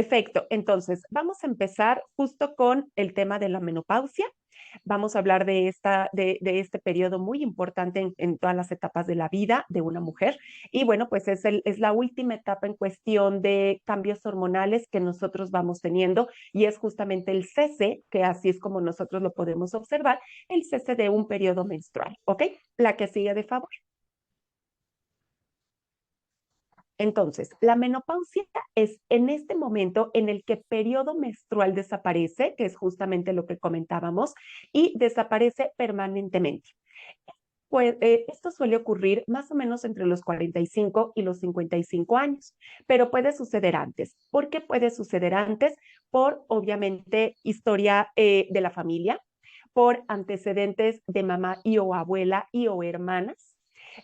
Perfecto, entonces vamos a empezar justo con el tema de la menopausia. Vamos a hablar de este periodo muy importante en todas las etapas de la vida de una mujer. Y bueno, pues es la última etapa en cuestión de cambios hormonales que nosotros vamos teniendo y es justamente el cese, que así es como nosotros lo podemos observar, el cese de un periodo menstrual. ¿Ok? La que sigue de favor. Entonces, la menopausia es en este momento en el que el periodo menstrual desaparece, que es justamente lo que comentábamos, y desaparece permanentemente. Pues esto suele ocurrir más o menos entre los 45 y los 55 años, pero puede suceder antes. ¿Por qué puede suceder antes? Por, obviamente, historia de la familia, por antecedentes de mamá y o abuela y o hermanas,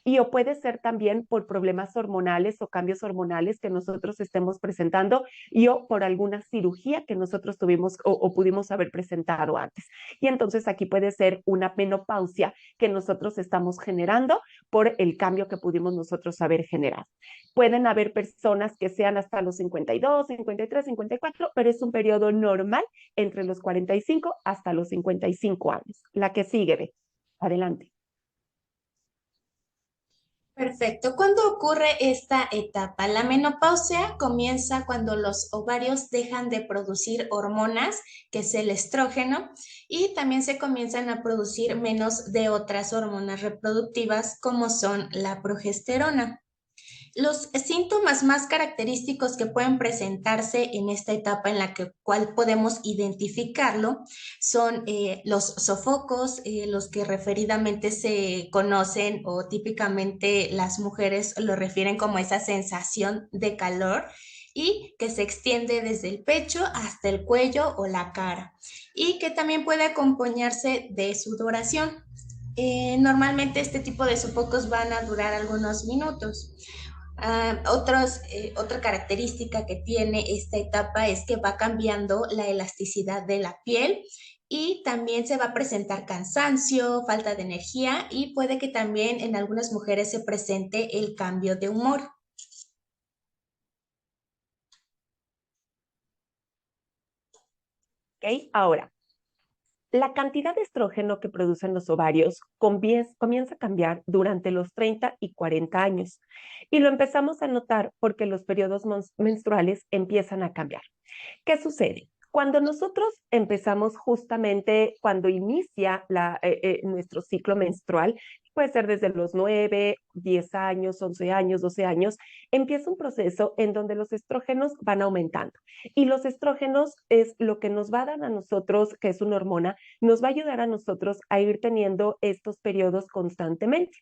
y o puede ser también por problemas hormonales o cambios hormonales que nosotros estemos presentando y o por alguna cirugía que nosotros tuvimos o pudimos haber presentado antes. Y entonces aquí puede ser una menopausia que nosotros estamos generando por el cambio que pudimos nosotros haber generado. Pueden haber personas que sean hasta los 52, 53, 54, pero es un periodo normal entre los 45 hasta los 55 años. La que sigue, ve. Adelante. Perfecto. ¿Cuándo ocurre esta etapa? La menopausia comienza cuando los ovarios dejan de producir hormonas, que es el estrógeno, y también se comienzan a producir menos de otras hormonas reproductivas como son la progesterona. Los síntomas más característicos que pueden presentarse en esta etapa en la cual podemos identificarlo son los sofocos, los que referidamente se conocen o típicamente las mujeres lo refieren como esa sensación de calor y que se extiende desde el pecho hasta el cuello o la cara y que también puede acompañarse de sudoración. Normalmente este tipo de sofocos van a durar algunos minutos. Otra característica que tiene esta etapa es que va cambiando la elasticidad de la piel y también se va a presentar cansancio, falta de energía y puede que también en algunas mujeres se presente el cambio de humor. ¿Ok? Ahora, la cantidad de estrógeno que producen los ovarios comienza a cambiar durante los 30 y 40 años. Y lo empezamos a notar porque los periodos menstruales empiezan a cambiar. ¿Qué sucede? Cuando nosotros empezamos justamente, cuando inicia nuestro ciclo menstrual, puede ser desde los 9, 10 años, 11 años, 12 años, empieza un proceso en donde los estrógenos van aumentando. Y los estrógenos es lo que nos va a dar a nosotros, que es una hormona, nos va a ayudar a nosotros a ir teniendo estos periodos constantemente.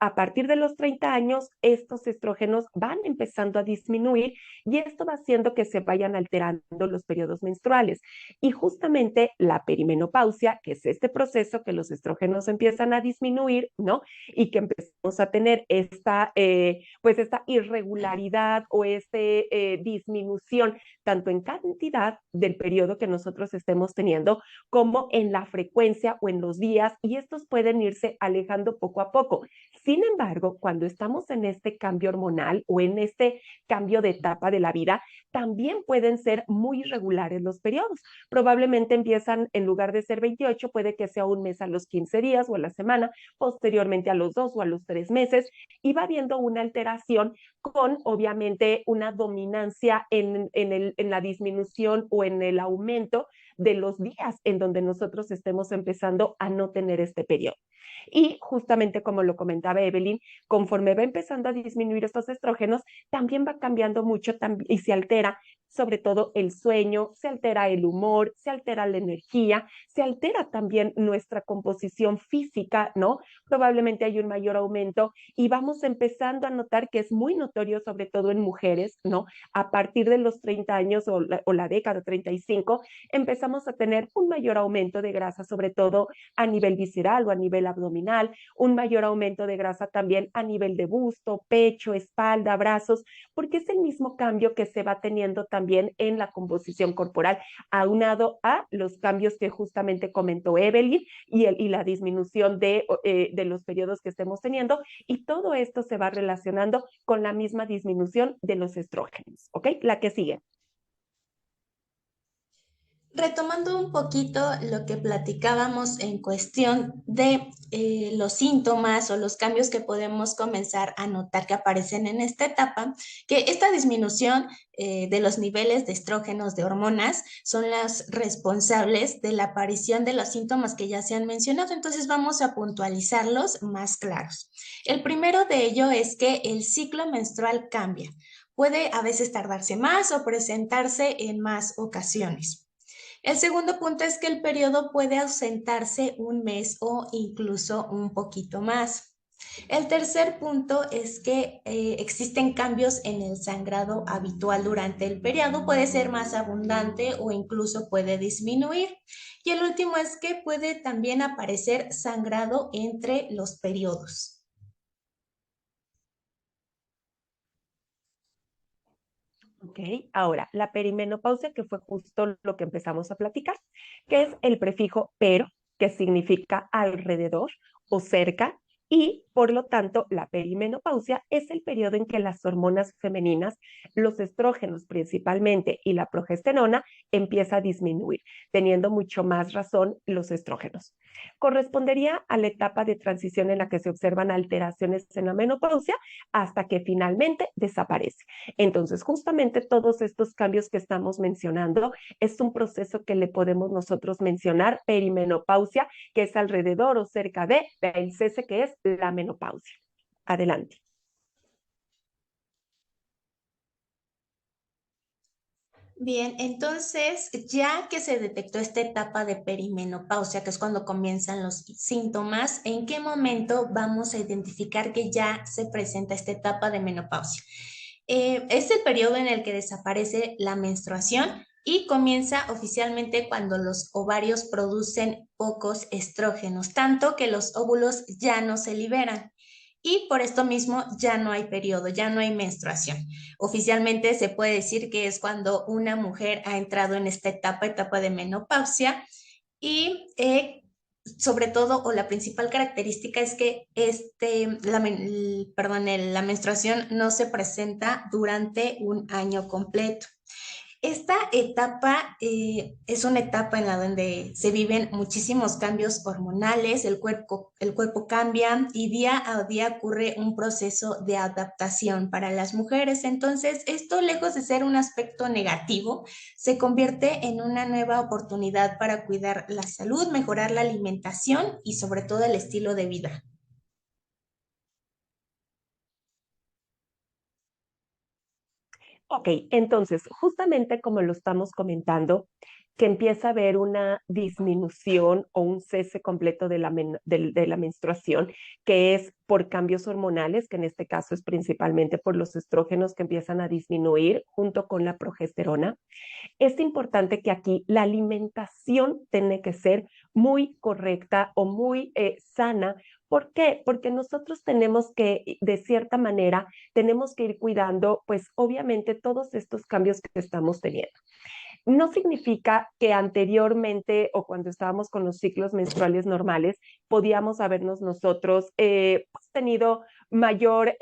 A partir de los 30 años, estos estrógenos van empezando a disminuir y esto va haciendo que se vayan alterando los periodos menstruales. Y justamente la perimenopausia, que es este proceso que los estrógenos empiezan a disminuir, ¿no? Y que empezamos a tener pues esta irregularidad o disminución tanto en cantidad del periodo que nosotros estemos teniendo como en la frecuencia o en los días y estos pueden irse alejando poco a poco. Sin embargo, cuando estamos en este cambio hormonal o en este cambio de etapa de la vida, también pueden ser muy irregulares los periodos. Probablemente empiezan, en lugar de ser 28, puede que sea un mes a los 15 días o a la semana, posteriormente a los 2 o a los 3 meses, y va habiendo una alteración con, obviamente, una dominancia en la disminución o en el aumento de los días en donde nosotros estemos empezando a no tener este periodo. Y justamente como lo comentaba Evelyn, conforme va empezando a disminuir estos estrógenos, también va cambiando mucho y se altera sobre todo el sueño, se altera el humor, se altera la energía, se altera también nuestra composición física, ¿no? Probablemente hay un mayor aumento y vamos empezando a notar que es muy notorio, sobre todo en mujeres, ¿no? A partir de los 30 años o la década 35, empezamos a tener un mayor aumento de grasa, sobre todo a nivel visceral o a nivel abdominal, un mayor aumento de grasa también a nivel de busto, pecho, espalda, brazos, porque es el mismo cambio que se va teniendo también en la composición corporal, aunado a los cambios que justamente comentó Evelyn y la disminución de los periodos que estemos teniendo, y todo esto se va relacionando con la misma disminución de los estrógenos, ¿ok? La que sigue. Retomando un poquito lo que platicábamos en cuestión de los síntomas o los cambios que podemos comenzar a notar que aparecen en esta etapa, que esta disminución de los niveles de estrógenos de hormonas son las responsables de la aparición de los síntomas que ya se han mencionado. Entonces vamos a puntualizarlos más claros. El primero de ello es que el ciclo menstrual cambia. Puede a veces tardarse más o presentarse en más ocasiones. El segundo punto es que el periodo puede ausentarse un mes o incluso un poquito más. El tercer punto es que existen cambios en el sangrado habitual durante el periodo, puede ser más abundante o incluso puede disminuir. Y el último es que puede también aparecer sangrado entre los periodos. Ok, ahora, la perimenopausia, que fue justo lo que empezamos a platicar, que es el prefijo pero, que significa alrededor o cerca, y por lo tanto, la perimenopausia es el periodo en que las hormonas femeninas, los estrógenos principalmente y la progesterona, empieza a disminuir, teniendo mucho más razón los estrógenos. Correspondería a la etapa de transición en la que se observan alteraciones en la menopausia hasta que finalmente desaparece. Entonces, justamente todos estos cambios que estamos mencionando es un proceso que le podemos nosotros mencionar perimenopausia, que es alrededor o cerca de el cese, que es la menopausia. Adelante. Bien, entonces ya que se detectó esta etapa de perimenopausia, que es cuando comienzan los síntomas, ¿en qué momento vamos a identificar que ya se presenta esta etapa de menopausia? Es el periodo en el que desaparece la menstruación y comienza oficialmente cuando los ovarios producen pocos estrógenos, tanto que los óvulos ya no se liberan. Y por esto mismo ya no hay periodo, ya no hay menstruación. Oficialmente se puede decir que es cuando una mujer ha entrado en esta etapa de menopausia y sobre todo, o la principal característica es que la menstruación no se presenta durante un año completo. Esta etapa es una etapa en la donde se viven muchísimos cambios hormonales, el cuerpo cambia y día a día ocurre un proceso de adaptación para las mujeres. Entonces, esto, lejos de ser un aspecto negativo, se convierte en una nueva oportunidad para cuidar la salud, mejorar la alimentación y sobre todo el estilo de vida. Ok, entonces, justamente como lo estamos comentando, que empieza a haber una disminución o un cese completo de de la menstruación, que es por cambios hormonales, que en este caso es principalmente por los estrógenos que empiezan a disminuir junto con la progesterona. Es importante que aquí la alimentación tiene que ser muy correcta o muy sana. ¿Por qué? Porque nosotros tenemos que, de cierta manera, tenemos que ir cuidando, pues obviamente, todos estos cambios que estamos teniendo. No significa que anteriormente o cuando estábamos con los ciclos menstruales normales podíamos habernos nosotros pues, tenido mayor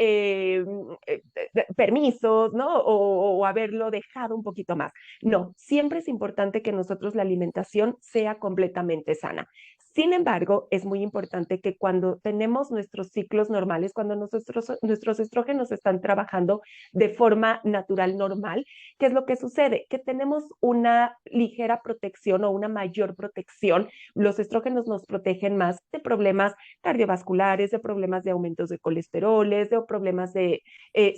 permisos, ¿no? O haberlo dejado un poquito más. No, siempre es importante que nosotros la alimentación sea completamente sana. Sin embargo, es muy importante que cuando tenemos nuestros ciclos normales, cuando nuestros estrógenos están trabajando de forma natural normal, ¿qué es lo que sucede? Que tenemos una ligera protección o una mayor protección. Los estrógenos nos protegen más de problemas cardiovasculares, de problemas de aumentos de colesteroles, de problemas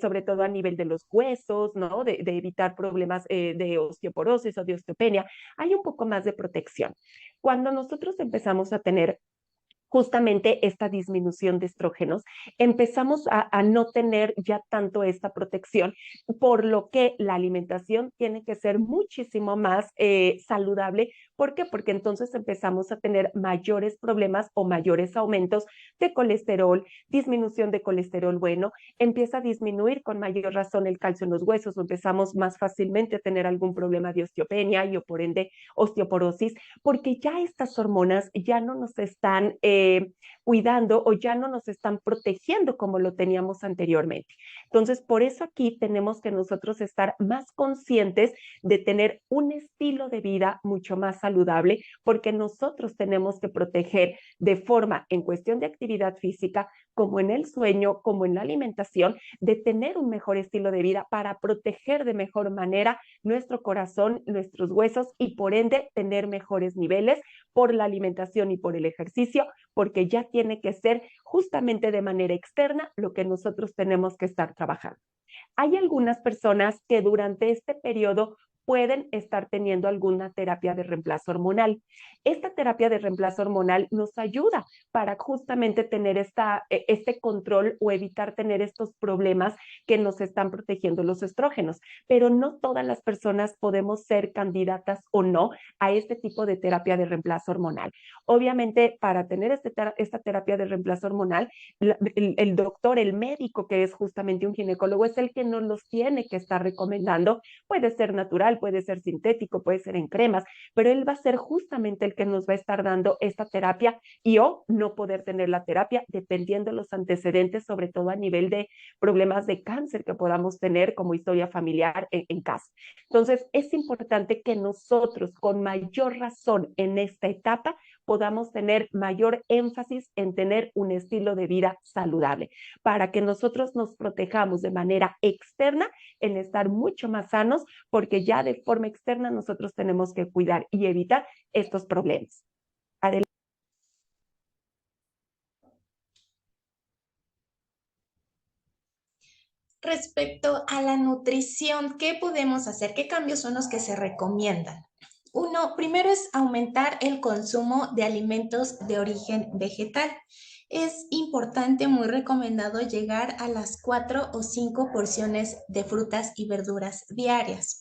sobre todo a nivel de los huesos, ¿no? De evitar problemas de osteoporosis o de osteopenia. Hay un poco más de protección. Cuando nosotros empezamos a tener justamente esta disminución de estrógenos, empezamos a no tener ya tanto esta protección, por lo que la alimentación tiene que ser muchísimo más saludable. ¿Por qué? Porque entonces empezamos a tener mayores problemas o mayores aumentos de colesterol, disminución de colesterol bueno, empieza a disminuir con mayor razón el calcio en los huesos, o empezamos más fácilmente a tener algún problema de osteopenia y o por ende osteoporosis, porque ya estas hormonas ya no nos están cuidando o ya no nos están protegiendo como lo teníamos anteriormente. Entonces, por eso aquí tenemos que nosotros estar más conscientes de tener un estilo de vida mucho más saludable, porque nosotros tenemos que proteger de forma, en cuestión de actividad física, como en el sueño, como en la alimentación, de tener un mejor estilo de vida para proteger de mejor manera nuestro corazón, nuestros huesos y por ende tener mejores niveles por la alimentación y por el ejercicio, porque ya tiene que ser justamente de manera externa lo que nosotros tenemos que estar trabajando. Hay algunas personas que durante este periodo pueden estar teniendo alguna terapia de reemplazo hormonal. Esta terapia de reemplazo hormonal nos ayuda para justamente tener este control o evitar tener estos problemas que nos están protegiendo los estrógenos, pero no todas las personas podemos ser candidatas o no a este tipo de terapia de reemplazo hormonal. Obviamente, para tener esta terapia de reemplazo hormonal, el doctor, el médico, que es justamente un ginecólogo, es el que nos los tiene que estar recomendando. Puede ser natural, puede ser sintético, puede ser en cremas, pero él va a ser justamente el que nos va a estar dando esta terapia y o no poder tener la terapia dependiendo de los antecedentes, sobre todo a nivel de problemas de cáncer que podamos tener como historia familiar en casa. Entonces, es importante que nosotros, con mayor razón en esta etapa, podamos tener mayor énfasis en tener un estilo de vida saludable, para que nosotros nos protejamos de manera externa en estar mucho más sanos, porque ya de forma externa nosotros tenemos que cuidar y evitar estos problemas. Adelante. Respecto a la nutrición, ¿qué podemos hacer? ¿Qué cambios son los que se recomiendan? Uno, primero es aumentar el consumo de alimentos de origen vegetal. Es importante, muy recomendado, llegar a las 4 o 5 porciones de frutas y verduras diarias.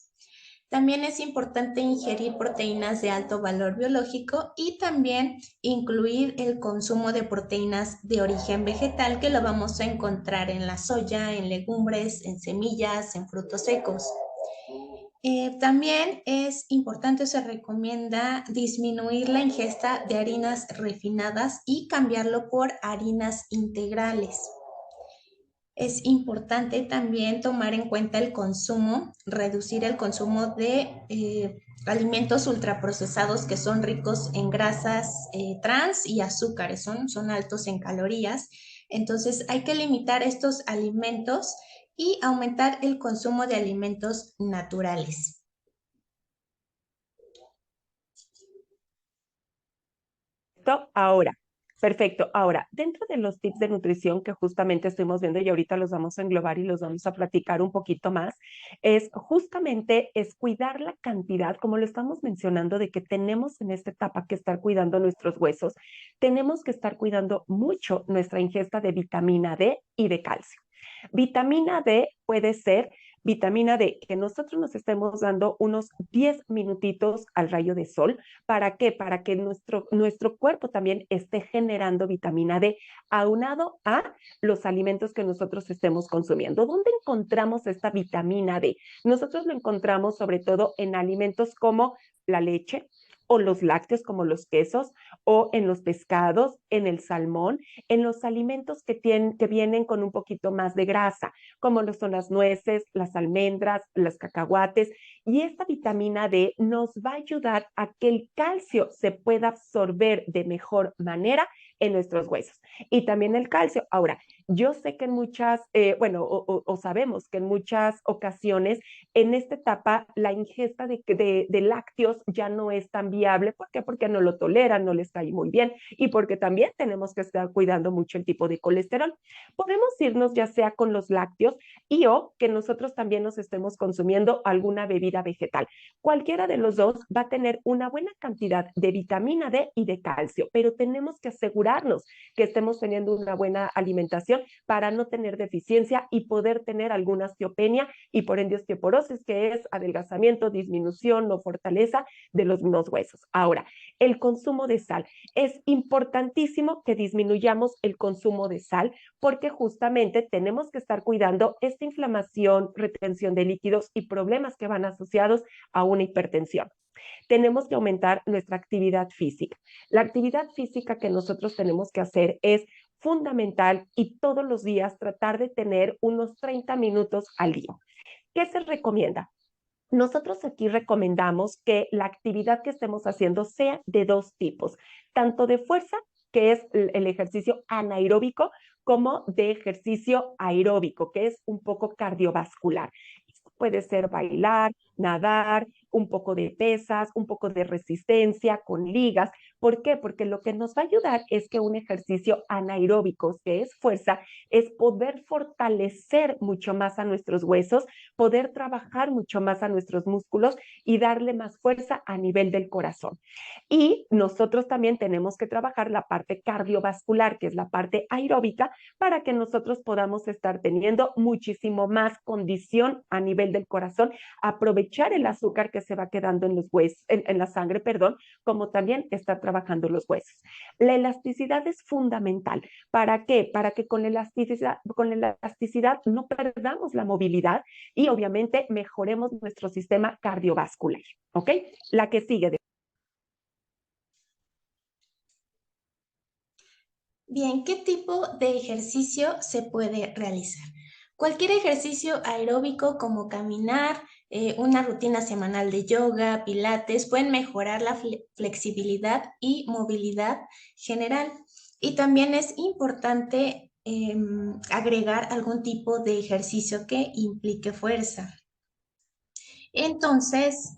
También es importante ingerir proteínas de alto valor biológico y también incluir el consumo de proteínas de origen vegetal, que lo vamos a encontrar en la soya, en legumbres, en semillas, en frutos secos. También es importante, se recomienda disminuir la ingesta de harinas refinadas y cambiarlo por harinas integrales. Es importante también tomar en cuenta el consumo, reducir el consumo de alimentos ultraprocesados que son ricos en grasas trans y azúcares, son altos en calorías. Entonces hay que limitar estos alimentos y aumentar el consumo de alimentos naturales. Ahora, perfecto. Ahora, dentro de los tips de nutrición que justamente estuvimos viendo y ahorita los vamos a englobar y los vamos a platicar un poquito más, es cuidar la cantidad, como lo estamos mencionando, de que tenemos en esta etapa que estar cuidando nuestros huesos, tenemos que estar cuidando mucho nuestra ingesta de vitamina D y de calcio. Vitamina D puede ser vitamina D, que nosotros nos estemos dando unos 10 minutitos al rayo de sol. ¿Para qué? Para que nuestro cuerpo también esté generando vitamina D, aunado a los alimentos que nosotros estemos consumiendo. ¿Dónde encontramos esta vitamina D? Nosotros lo encontramos sobre todo en alimentos como la leche, o los lácteos como los quesos, o en los pescados, en el salmón, en los alimentos que vienen con un poquito más de grasa, como lo son las nueces, las almendras, los cacahuates. Y esta vitamina D nos va a ayudar a que el calcio se pueda absorber de mejor manera en nuestros huesos. Y también el calcio. Ahora, yo sé que en muchas, o sabemos que en muchas ocasiones en esta etapa la ingesta de lácteos ya no es tan viable. ¿Por qué? Porque no lo toleran, no les cae muy bien y porque también tenemos que estar cuidando mucho el tipo de colesterol. Podemos irnos ya sea con los lácteos y o que nosotros también nos estemos consumiendo alguna bebida vegetal. Cualquiera de los dos va a tener una buena cantidad de vitamina D y de calcio, pero tenemos que asegurarnos que estemos teniendo una buena alimentación para no tener deficiencia y poder tener alguna osteopenia y por ende osteoporosis, que es adelgazamiento, disminución o fortaleza de los mismos huesos. Ahora, el consumo de sal. Es importantísimo que disminuyamos el consumo de sal porque justamente tenemos que estar cuidando esta inflamación, retención de líquidos y problemas que van asociados a una hipertensión. tenemos que aumentar nuestra actividad física. La actividad física que nosotros tenemos que hacer es fundamental y todos los días tratar de tener unos 30 minutos al día. ¿Qué se recomienda? Nosotros aquí recomendamos que la actividad que estemos haciendo sea de dos tipos, tanto de fuerza, que es el ejercicio anaeróbico, como de ejercicio aeróbico, que es un poco cardiovascular. Puede ser bailar, nadar, un poco de pesas, un poco de resistencia con ligas. ¿Por qué? Porque lo que nos va a ayudar es que un ejercicio anaeróbico, que es fuerza, es poder fortalecer mucho más a nuestros huesos, poder trabajar mucho más a nuestros músculos y darle más fuerza a nivel del corazón. Y nosotros también tenemos que trabajar la parte cardiovascular, que es la parte aeróbica, para que nosotros podamos estar teniendo muchísimo más condición a nivel del corazón, aprovechar el azúcar que se va quedando en los huesos, en la sangre, perdón, como también estar trabajando los huesos. La elasticidad es fundamental. ¿Para qué? Para que con la elasticidad no perdamos la movilidad y obviamente mejoremos nuestro sistema cardiovascular. ¿Ok? La que sigue. Bien, ¿qué tipo de ejercicio se puede realizar? Cualquier ejercicio aeróbico como caminar, una rutina semanal de yoga, pilates, pueden mejorar la flexibilidad y movilidad general. Y también es importante agregar algún tipo de ejercicio que implique fuerza. Entonces,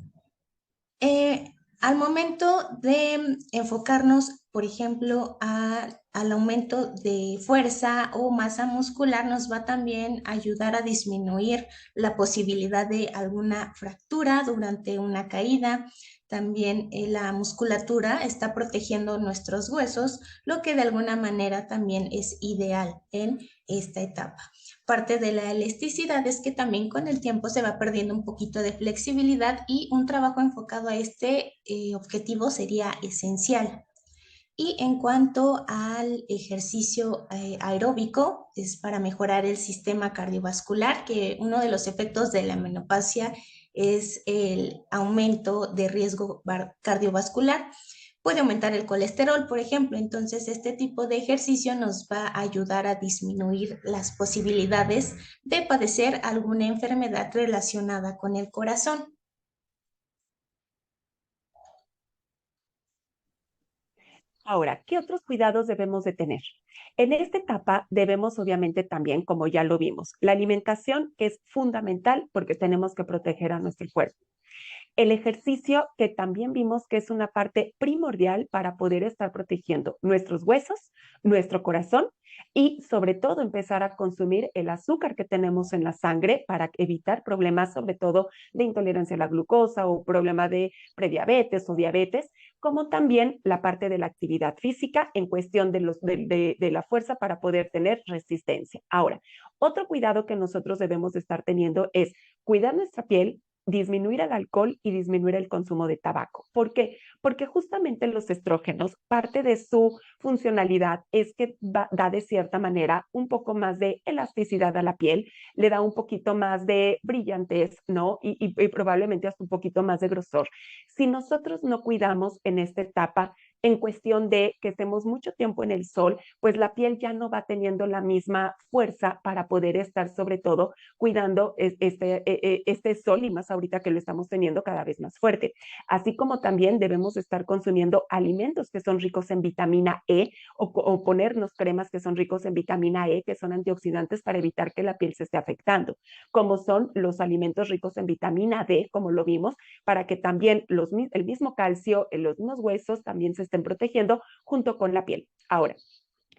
al momento de enfocarnos, por ejemplo, al aumento de fuerza o masa muscular, nos va también a ayudar a disminuir la posibilidad de alguna fractura durante una caída. También la musculatura está protegiendo nuestros huesos, lo que de alguna manera también es ideal en esta etapa. Parte de la elasticidad es que también con el tiempo se va perdiendo un poquito de flexibilidad y un trabajo enfocado a este objetivo sería esencial. Y en cuanto al ejercicio aeróbico, es para mejorar el sistema cardiovascular, que uno de los efectos de la menopausia es el aumento de riesgo cardiovascular. Puede aumentar el colesterol, por ejemplo. Entonces, este tipo de ejercicio nos va a ayudar a disminuir las posibilidades de padecer alguna enfermedad relacionada con el corazón. Ahora, ¿qué otros cuidados debemos de tener? En esta etapa debemos obviamente también, como ya lo vimos, la alimentación es fundamental porque tenemos que proteger a nuestro cuerpo. El ejercicio, que también vimos que es una parte primordial para poder estar protegiendo nuestros huesos, nuestro corazón y sobre todo empezar a consumir el azúcar que tenemos en la sangre para evitar problemas sobre todo de intolerancia a la glucosa o problema de prediabetes o diabetes, como también la parte de la actividad física en cuestión de la fuerza para poder tener resistencia. Ahora, otro cuidado que nosotros debemos estar teniendo es cuidar nuestra piel, disminuir el alcohol y disminuir el consumo de tabaco. ¿Por qué? Porque justamente los estrógenos, parte de su funcionalidad es que da de cierta manera un poco más de elasticidad a la piel, le da un poquito más de brillantez, ¿no? Y probablemente hasta un poquito más de grosor. Si nosotros no cuidamos en esta etapa, en cuestión de que estemos mucho tiempo en el sol, pues la piel ya no va teniendo la misma fuerza para poder estar sobre todo cuidando este sol y más ahorita que lo estamos teniendo cada vez más fuerte. Así como también debemos estar consumiendo alimentos que son ricos en vitamina E o ponernos cremas que son ricos en vitamina E, que son antioxidantes para evitar que la piel se esté afectando, como son los alimentos ricos en vitamina D, como lo vimos, para que también el mismo calcio en los mismos huesos también se estén protegiendo junto con la piel. Ahora,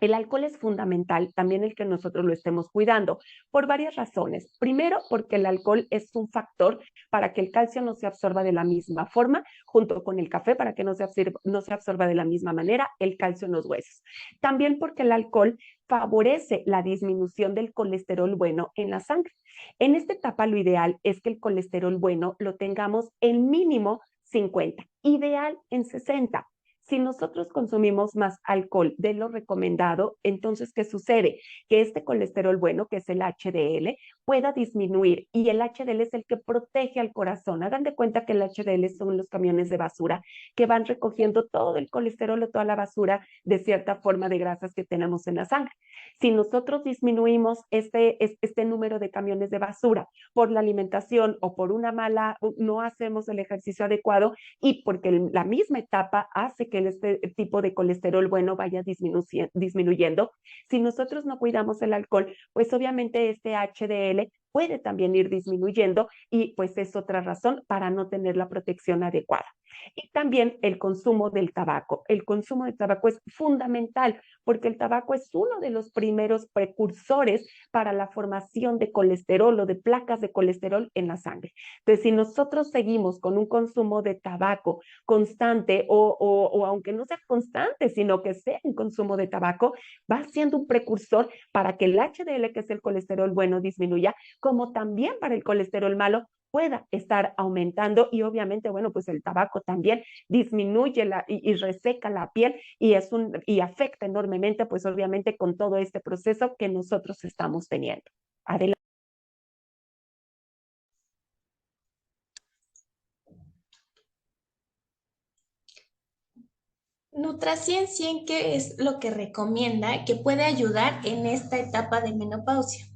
el alcohol es fundamental, también el que nosotros lo estemos cuidando, por varias razones. Primero, porque el alcohol es un factor para que el calcio no se absorba de la misma forma, junto con el café para que no se absorba de la misma manera el calcio en los huesos. También porque el alcohol favorece la disminución del colesterol bueno en la sangre. En esta etapa lo ideal es que el colesterol bueno lo tengamos en mínimo 50, ideal en 60. Si nosotros consumimos más alcohol de lo recomendado, entonces, ¿qué sucede? Que este colesterol bueno, que es el HDL, pueda disminuir y el HDL es el que protege al corazón. Hagan de cuenta que el HDL son los camiones de basura que van recogiendo todo el colesterol o toda la basura de cierta forma de grasas que tenemos en la sangre. Si nosotros disminuimos este número de camiones de basura por la alimentación o por una mala, no hacemos el ejercicio adecuado y porque la misma etapa hace que este tipo de colesterol bueno vaya disminuyendo. Si nosotros no cuidamos el alcohol, pues obviamente este HDL puede también ir disminuyendo y pues es otra razón para no tener la protección adecuada. Y también el consumo del tabaco. El consumo de tabaco es fundamental porque el tabaco es uno de los primeros precursores para la formación de colesterol o de placas de colesterol en la sangre. Entonces, si nosotros seguimos con un consumo de tabaco constante o aunque no sea constante, sino que sea un consumo de tabaco, va siendo un precursor para que el HDL, que es el colesterol bueno, disminuya, como también para el colesterol malo pueda estar aumentando y obviamente, bueno, pues el tabaco también disminuye y reseca la piel y afecta enormemente, pues obviamente con todo este proceso que nosotros estamos teniendo. Adelante. Nutraciencia, ¿qué es lo que recomienda que puede ayudar en esta etapa de menopausia?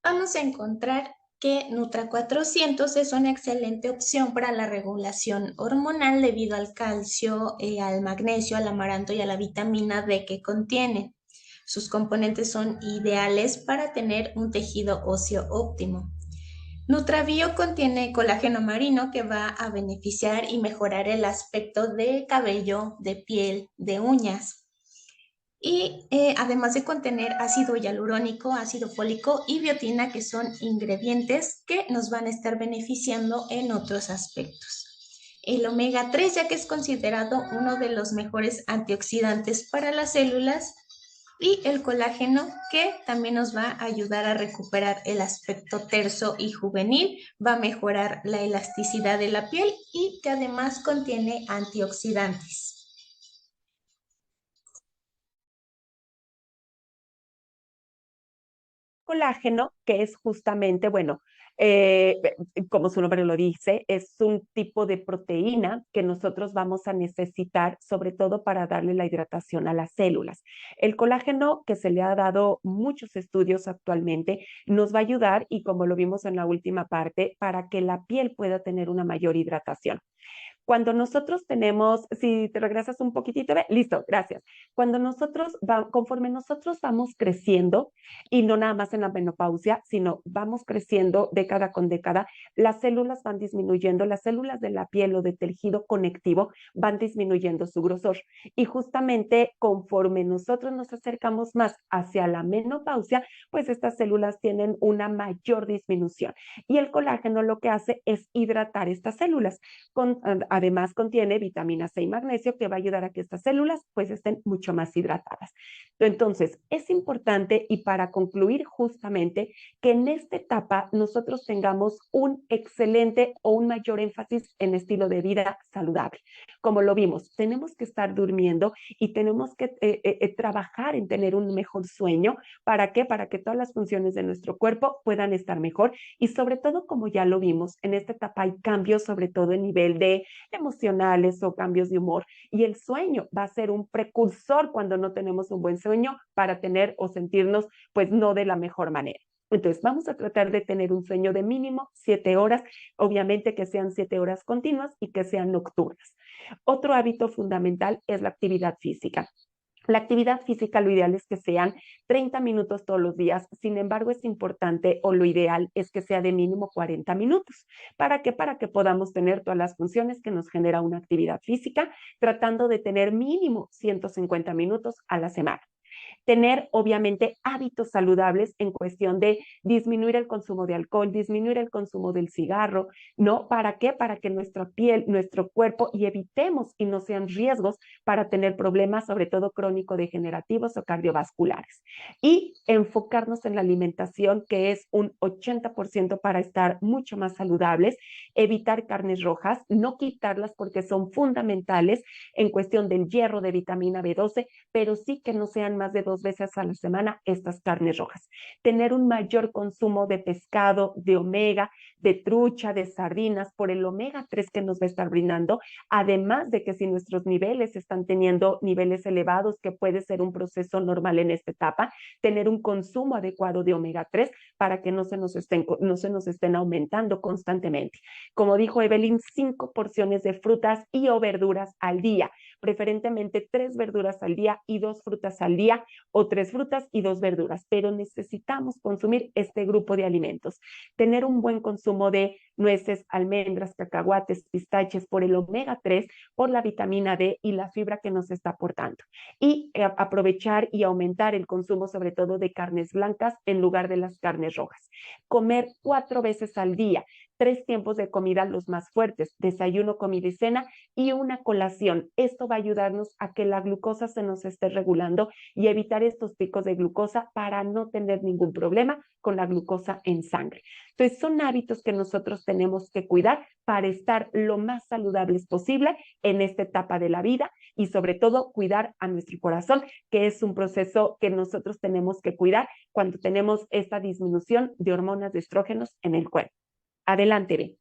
Vamos a encontrar que Nutra 400 es una excelente opción para la regulación hormonal debido al calcio, al magnesio, al amaranto y a la vitamina D que contiene. Sus componentes son ideales para tener un tejido óseo óptimo. NutraBio contiene colágeno marino que va a beneficiar y mejorar el aspecto de cabello, de piel, de uñas. Y además de contener ácido hialurónico, ácido fólico y biotina, que son ingredientes que nos van a estar beneficiando en otros aspectos. El omega 3, ya que es considerado uno de los mejores antioxidantes para las células, y el colágeno, que también nos va a ayudar a recuperar el aspecto terso y juvenil, va a mejorar la elasticidad de la piel y que además contiene antioxidantes. Colágeno, que es justamente, bueno, como su nombre lo dice, es un tipo de proteína que nosotros vamos a necesitar, sobre todo para darle la hidratación a las células. El colágeno, que se le ha dado muchos estudios actualmente, nos va a ayudar, y como lo vimos en la última parte, para que la piel pueda tener una mayor hidratación. Cuando nosotros tenemos, si te regresas un poquitito, listo, gracias. Conforme nosotros vamos creciendo, y no nada más en la menopausia, sino vamos creciendo década con década, las células van disminuyendo, las células de la piel o de tejido conectivo van disminuyendo su grosor. Y justamente conforme nosotros nos acercamos más hacia la menopausia, pues estas células tienen una mayor disminución. Y el colágeno lo que hace es hidratar estas células. Además contiene vitamina C y magnesio que va a ayudar a que estas células pues estén mucho más hidratadas. Entonces, es importante y para concluir justamente que en esta etapa nosotros tengamos un excelente o un mayor énfasis en estilo de vida saludable. Como lo vimos, tenemos que estar durmiendo y tenemos que trabajar en tener un mejor sueño. ¿Para qué? Para que todas las funciones de nuestro cuerpo puedan estar mejor y sobre todo, como ya lo vimos, en esta etapa hay cambios, sobre todo en nivel de emocionales o cambios de humor. Y el sueño va a ser un precursor cuando no tenemos un buen sueño para tener o sentirnos pues no de la mejor manera. Entonces, vamos a tratar de tener un sueño de mínimo 7 horas, obviamente que sean 7 horas continuas y que sean nocturnas. Otro hábito fundamental es la actividad física. La actividad física, lo ideal es que sean 30 minutos todos los días. Sin embargo, es importante o lo ideal es que sea de mínimo 40 minutos. ¿Para qué? Para que podamos tener todas las funciones que nos genera una actividad física, tratando de tener mínimo 150 minutos a la semana. Tener, obviamente, hábitos saludables en cuestión de disminuir el consumo de alcohol, disminuir el consumo del cigarro, ¿no? ¿Para qué? Para que nuestra piel, nuestro cuerpo, y evitemos y no sean riesgos para tener problemas, sobre todo crónico-degenerativos o cardiovasculares. Y enfocarnos en la alimentación, que es un 80% para estar mucho más saludables, evitar carnes rojas, no quitarlas porque son fundamentales en cuestión del hierro, de vitamina B12, pero sí que no sean más de 2 veces a la semana estas carnes rojas. Tener un mayor consumo de pescado, de omega, de trucha, de sardinas, por el omega 3 que nos va a estar brindando, además de que si nuestros niveles están teniendo niveles elevados, que puede ser un proceso normal en esta etapa, tener un consumo adecuado de omega 3 para que no se nos estén aumentando constantemente. Como dijo Evelyn, 5 porciones de frutas y o verduras al día, preferentemente 3 verduras al día y 2 frutas al día, o 3 frutas y 2 verduras, pero necesitamos consumir este grupo de alimentos. Tener un buen consumo de nueces, almendras, cacahuates, pistaches por el omega 3, por la vitamina D y la fibra que nos está aportando. Y aprovechar y aumentar el consumo sobre todo de carnes blancas en lugar de las carnes rojas. Comer 4 veces al día, 3 tiempos de comida los más fuertes, desayuno, comida y cena, y una colación. Esto va a ayudarnos a que la glucosa se nos esté regulando y evitar estos picos de glucosa para no tener ningún problema con la glucosa en sangre. Entonces, son hábitos que nosotros tenemos que cuidar para estar lo más saludables posible en esta etapa de la vida, y sobre todo cuidar a nuestro corazón, que es un proceso que nosotros tenemos que cuidar cuando tenemos esta disminución de hormonas de estrógenos en el cuerpo. Adelante, Ben.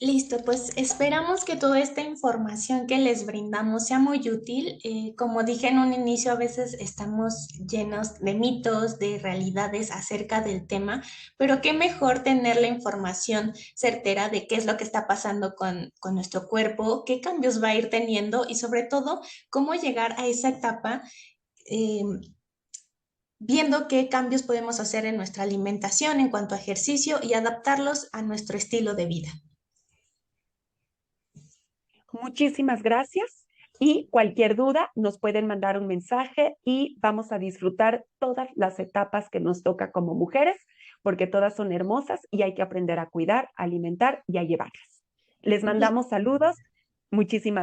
Listo, pues esperamos que toda esta información que les brindamos sea muy útil. Como dije en un inicio, a veces estamos llenos de mitos, de realidades acerca del tema, pero qué mejor tener la información certera de qué es lo que está pasando con nuestro cuerpo, qué cambios va a ir teniendo y sobre todo cómo llegar a esa etapa. eh, Viendo qué cambios podemos hacer en nuestra alimentación en cuanto a ejercicio y adaptarlos a nuestro estilo de vida. Muchísimas gracias, y cualquier duda nos pueden mandar un mensaje y vamos a disfrutar todas las etapas que nos toca como mujeres, porque todas son hermosas y hay que aprender a cuidar, a alimentar y a llevarlas. Les mandamos saludos. Muchísimas